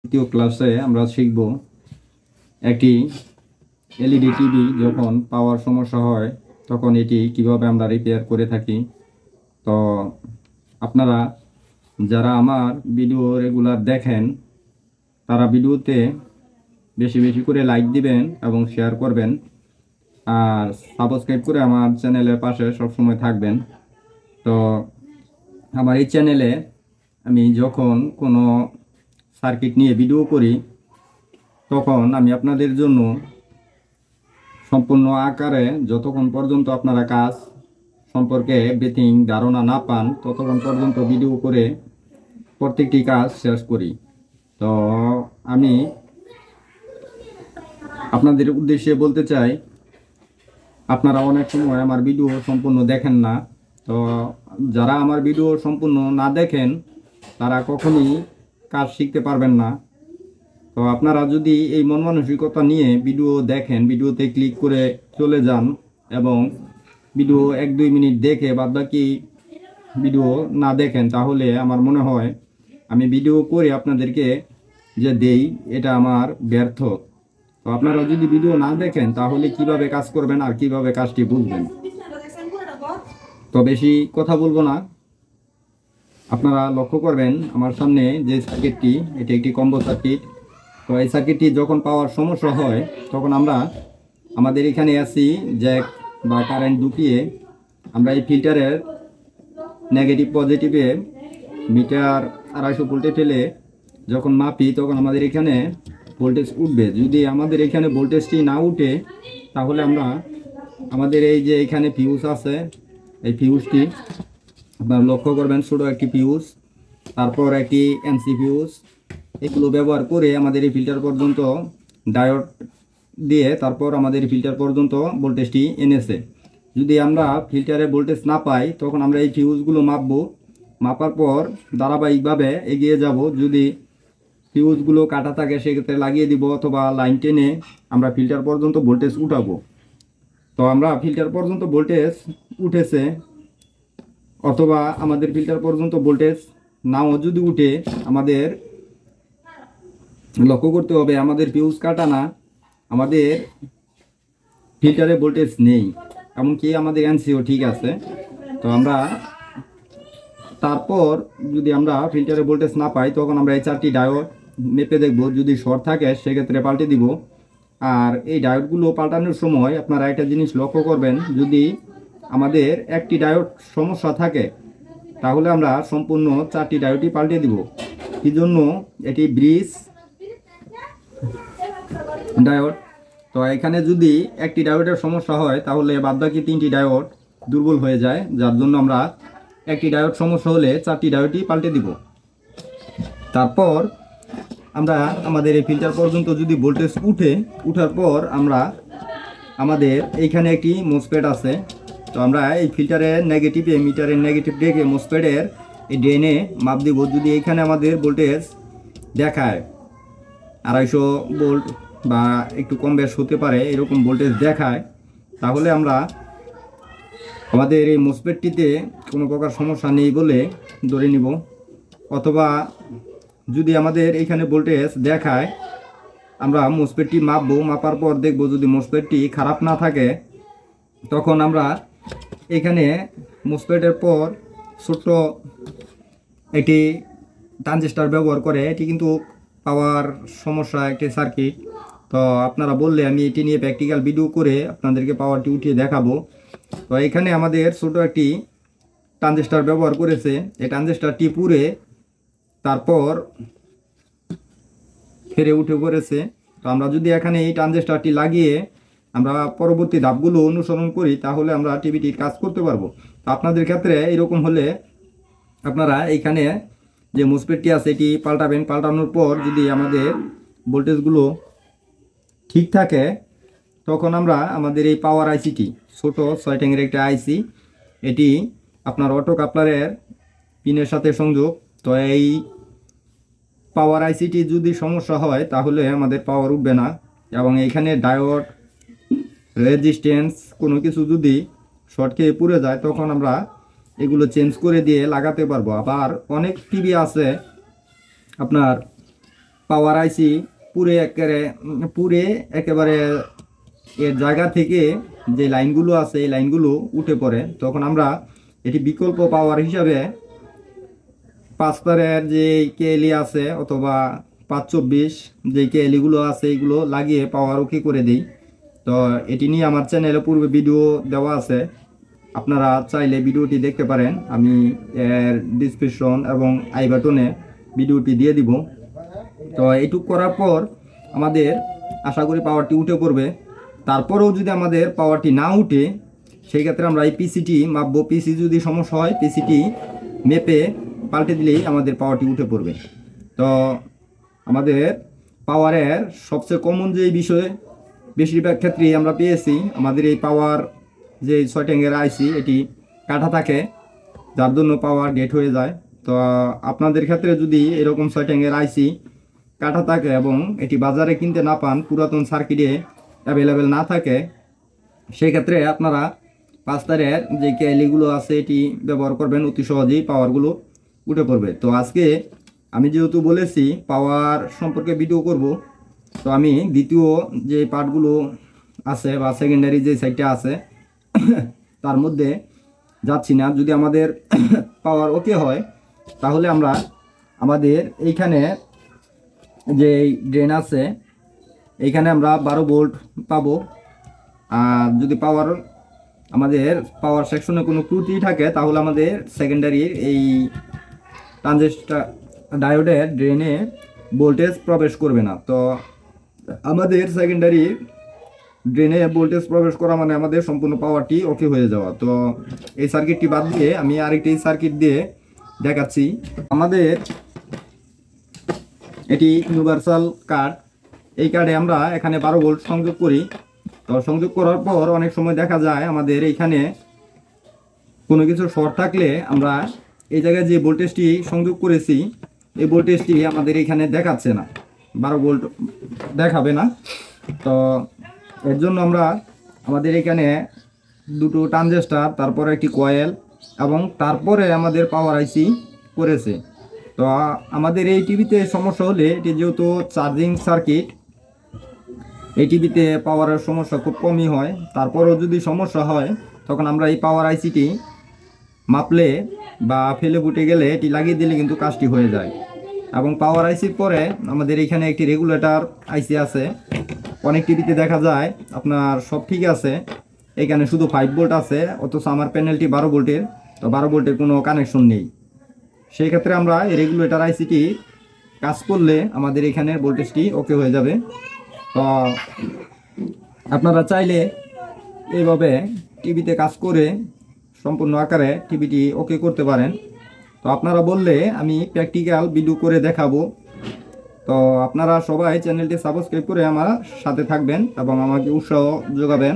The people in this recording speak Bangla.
দ্বিতীয় ক্লাসে আমরা শিখব একটি এলইডি টিভি যখন পাওয়ার সমস্যা হয় তখন এটি কিভাবে আমরা রিপেয়ার করে থাকি। তো আপনারা যারা আমার ভিডিও রেগুলার দেখেন তারা ভিডিওতে বেশি বেশি করে লাইক দিবেন এবং শেয়ার করবেন, আর সাবস্ক্রাইব করে আমার চ্যানেলের পাশে সবসময় থাকবেন। তো আমার এই চ্যানেলে আমি যখন কোনো সার্কিট নিয়ে ভিডিও করি তখন আমি আপনাদের জন্য সম্পূর্ণ আকারে যতক্ষণ পর্যন্ত আপনারা কাজ সম্পর্কে বেথিং ধারণা না পান ততক্ষণ পর্যন্ত ভিডিও করে প্রত্যেকটি কাজ শেষ করি। তো আমি আপনাদের উদ্দেশ্যে বলতে চাই, আপনারা অনেক সময় আমার ভিডিও সম্পূর্ণ দেখেন না। তো যারা আমার ভিডিও সম্পূর্ণ না দেখেন তারা কখনোই কাজ শিখতে পারবেন না। তো আপনারা যদি এই মন মানসিকতা নিয়ে ভিডিও দেখেন, ভিডিওতে ক্লিক করে চলে যান এবং ভিডিও 1-2 মিনিট দেখে বাদ বাকি ভিডিও না দেখেন, তাহলে আমার মনে হয় আমি ভিডিও করে আপনাদেরকে যে দেই এটা আমার ব্যর্থ। তো আপনারা যদি ভিডিও না দেখেন তাহলে কিভাবে কাজ করবেন আর কিভাবে কাজটি বুঝবেন। তো বেশি কথা বলবো না, আপনারা লক্ষ্য করবেন আমার সামনে যে সার্কিটটি, এটি একটি কম্বো সার্কিট। তো এই সার্কিটটি যখন পাওয়ার সমস্যা হয় তখন আমরা আমাদের এখানে এসি জ্যাক বা কারেন্ট ঢুকিয়ে আমরা এই ফিল্টারের নেগেটিভ পজিটিভে মিটার 250 ভোল্টে ফেলে যখন মাপি তখন আমাদের এখানে ভোল্টেজ উঠবে। যদি আমাদের এখানে ভোল্টেজটি না উঠে তাহলে আমরা আমাদের এই যে এখানে ফিউজ আছে, এই ফিউজটি আপনারা লক্ষ্য করবেন, ছোটো একটি ফিউজ, তারপর একটি এনসি ফিউজ, এগুলো ব্যবহার করে আমাদের এই ফিল্টার পর্যন্ত ডায়োড দিয়ে তারপর আমাদের ফিল্টার পর্যন্ত ভোল্টেজটি এনেছে। যদি আমরা ফিল্টারে ভোল্টেজ না পাই তখন আমরা এই ফিউজগুলো মাপবো, মাপার পর ধারাবাহিকভাবে এগিয়ে যাব। যদি ফিউজগুলো কাটা থাকে সেক্ষেত্রে লাগিয়ে দিব, অথবা লাইন টেনে আমরা ফিল্টার পর্যন্ত ভোল্টেজ উঠাবো। তো আমরা ফিল্টার পর্যন্ত ভোল্টেজ উঠেছে অথবা আমাদের ফিল্টার পর্যন্ত ভোল্টেজ নাও যদি উঠে, আমাদের লক্ষ্য করতে হবে আমাদের ফিউজ কাটা না, আমাদের ফিল্টারে ভোল্টেজ নেই, এমনকি আমাদের এনসিও ঠিক আছে। তো আমরা তারপর যদি আমরা ফিল্টারে ভোল্টেজ না পাই তখন আমরা এই 4টি ডায়োড মেপে দেখব, যদি শর্ট থাকে সেক্ষেত্রে পাল্টে দিব। আর এই ডায়োডগুলো পাল্টানোর সময় আপনারা একটা জিনিস লক্ষ্য করবেন, যদি আমাদের একটি ডায়োড সমস্যা থাকে তাহলে আমরা সম্পূর্ণ 4টি ডায়োডই পাল্টে দিব। কি জন্য? এটি ব্রিজ ডায়োড। তো এখানে যদি একটি ডায়োডের সমস্যা হয় তাহলে বাদবাকি 3টি ডায়োড দুর্বল হয়ে যায়, যার জন্য আমরা একটি ডায়োড সমস্যা হলে 4টি ডায়োডই পাল্টে দিব। তারপর আমরা আমাদের এই ফিল্টার পর্যন্ত যদি ভোল্টেজ উঠার পর আমরা আমাদের এইখানে একটি মোসফেট আছে। তো আমরা এই ফিল্টারের নেগেটিভে মিটারের নেগেটিভ রেখে মোসফেটের এই ড্রেনে মাপ দিব। যদি এইখানে আমাদের ভোল্টেজ দেখায় 250 ভোল্ট বা একটু কম বেশ হতে পারে, এরকম ভোল্টেজ দেখায়, তাহলে আমরা আমাদের এই মোসফেটটিতে কোনো প্রকার সমস্যা নেই বলে ধরে নিব। অথবা যদি আমাদের এখানে ভোল্টেজ দেখায় আমরা মোসফেটটি মাপবো, মাপার পর দেখব যদি মোসফেটটি খারাপ না থাকে তখন আমরা এখানে মোসফেটের পর ছোট্ট একটি ট্রানজিস্টর ব্যবহার করে, এটি কিন্তু পাওয়ার সমস্যা একটি সার্কিট। তো আপনারা বললে আমি এটি নিয়ে প্র্যাকটিক্যাল ভিডিও করে আপনাদেরকে পাওয়ারটি উঠিয়ে দেখাবো। তো এখানে আমাদের ছোট একটি ট্রানজিস্টর ব্যবহার করেছে, এই ট্রানজিস্টরটি পুড়ে তারপর ফেরে উঠে পড়েছে। তো আমরা যদি এখানে এই ট্রানজিস্টরটি লাগিয়ে আমরা পরবর্তী ধাপগুলো অনুসরণ করি তাহলে আমরা টিভিটির কাজ করতে পারবো। তো আপনাদের ক্ষেত্রে এরকম হলে আপনারা এইখানে যে মোসফেটটি আছে এটি পাল্টাবেন। পাল্টানোর পর যদি আমাদের ভোল্টেজগুলো ঠিক থাকে তখন আমরা আমাদের এই পাওয়ার আইসিটি, ছোট 6 ট্যাঙ্গের একটা আইসি, এটি আপনার অটো কাপলারের পিনের সাথে সংযোগ। তো এই পাওয়ার আইসিটি যদি সমস্যা হয় তাহলে আমাদের পাওয়ার উঠবে না, এবং এইখানে ডায়োড রেজিস্ট্যান্স কোনো কিছু যদি শর্ট খেয়ে পুড়ে যায় তখন আমরা এগুলো চেঞ্জ করে দিয়ে লাগাতে পারবো। আবার অনেক টিভি আছে আপনার পাওয়ার আইসি পুরে একেবারে এর জায়গা থেকে যে লাইনগুলো আছে এই লাইনগুলো উঠে পড়ে, তখন আমরা এটি বিকল্প পাওয়ার হিসাবে 5 তারের যে কেএলই আছে অথবা 524 যে কেএলইগুলো আছে এইগুলো লাগিয়ে পাওয়ার ওকে করে দিই। তো এটি নিয়ে আমার চ্যানেলে পূর্বে ভিডিও দেওয়া আছে, আপনারা চাইলে ভিডিওটি দেখতে পারেন। আমি এর ডিসক্রিপশন এবং আই বাটনে ভিডিওটি দিয়ে দিব। তো এইটুক করার পর আমাদের আশা করি পাওয়ারটি উঠে পড়বে। তারপরেও যদি আমাদের পাওয়ারটি না উঠে, সেই ক্ষেত্রে আমরা এই পিসিটি মাপবো। পিসি যদি সমস্যা হয় পিসিটি মেপে পাল্টে দিলেই আমাদের পাওয়ারটি উঠে পড়বে। তো আমাদের পাওয়ারের সবচেয়ে কমন যে বিষয় বেশিরভাগ ক্ষেত্রেই আমরা পেয়েছি, আমাদের এই পাওয়ার যে 6 ট্যাঙ্কের আইসি এটি কাটা থাকে, যার জন্য পাওয়ার ডেট হয়ে যায়। তো আপনাদের ক্ষেত্রে যদি এরকম 6 ট্যাঙ্কের আইসি কাটা থাকে এবং এটি বাজারে কিনতে না পান, পুরাতন সার্কিটে অ্যাভেলেবেল না থাকে, সেই ক্ষেত্রে আপনারা 5 তারের যে কেএলইগুলো আছে এটি ব্যবহার করবেন, অতি সহজেই পাওয়ারগুলো উঠে পড়বে। তো আজকে আমি যেহেতু বলেছি পাওয়ার সম্পর্কে ভিডিও করব, তো আমি দ্বিতীয় যে পার্টগুলো আছে বা সেকেন্ডারি যে সাইডটা আছে তার মধ্যে যাচ্ছি না। যদি আমাদের পাওয়ার ওকে হয় তাহলে আমরা আমাদের এইখানে যে ড্রেন আছে এইখানে আমরা 12 ভোল্ট পাবো। আর যদি আমাদের পাওয়ার সেকশনে কোনো ত্রুটি থাকে তাহলে আমাদের সেকেন্ডারির এই ট্রানজিস্টর ডায়োডের ড্রেনে ভোল্টেজ প্রবেশ করবে না। তো আমাদের সেকেন্ডারি ড্রেনে ভোল্টেজ প্রবেশ করা মানে আমাদের সম্পূর্ণ পাওয়ারটি ওকে হয়ে যাওয়া। তো এই সার্কিটটি বাদ দিয়ে আমি আরেকটি সার্কিট দিয়ে দেখাচ্ছি। আমাদের এটি ইউনিভার্সাল কার্ড, এই কার্ডে আমরা এখানে 12 ভোল্ট সংযোগ করি। তো সংযোগ করার পর অনেক সময় দেখা যায় আমাদের এইখানে কোনো কিছু শর্ট থাকলে আমরা এই জায়গায় যে ভোল্টেজটি সংযোগ করেছি এই ভোল্টেজটি আমাদের এখানে দেখাচ্ছে না, 12 ভোল্ট দেখাবে না। তো এর জন্য আমরা আমাদের এখানে দুটো ট্রানজিস্টর, তারপরে একটি কয়েল এবং তারপরে আমাদের পাওয়ার আইসি করেছে। তো আমাদের এই টিভিতে সমস্যা হলে, এটি যেহেতু চার্জিং সার্কিট, এই টিভিতে পাওয়ারের সমস্যা খুব কমই হয়। তারপরেও যদি সমস্যা হয় তখন আমরা এই পাওয়ার আইসিটি মাপলে বা ফেলে ফুটে গেলে এটি লাগিয়ে দিলে কিন্তু কাজটি হয়ে যায়। এবং পাওয়ার আইসির পরে আমাদের এখানে একটি রেগুলেটর আইসি আছে। অনেক টিভিতে দেখা যায় আপনার সব ঠিক আছে, এখানে শুধু 5 ভোল্ট আছে, অথচ আমার প্যানেলটি 12 ভোল্টের। তো 12 ভোল্টের কোনো কানেকশন নেই। সেই ক্ষেত্রে আমরা এই রেগুলেটর আইসিটি কাজ করলে আমাদের এখানে ভোল্টেজটি ওকে হয়ে যাবে। তো আপনারা চাইলে এইভাবে টিভিতে কাজ করে সম্পূর্ণ আকারে টিভিটি ওকে করতে পারেন। তো আপনারা বললে আমি প্র্যাকটিক্যাল ভিডিও করে দেখাবো। তো আপনারা সবাই চ্যানেলটি সাবস্ক্রাইব করে আমার সাথে থাকবেন এবং আমাকে উৎসাহ যোগাবেন।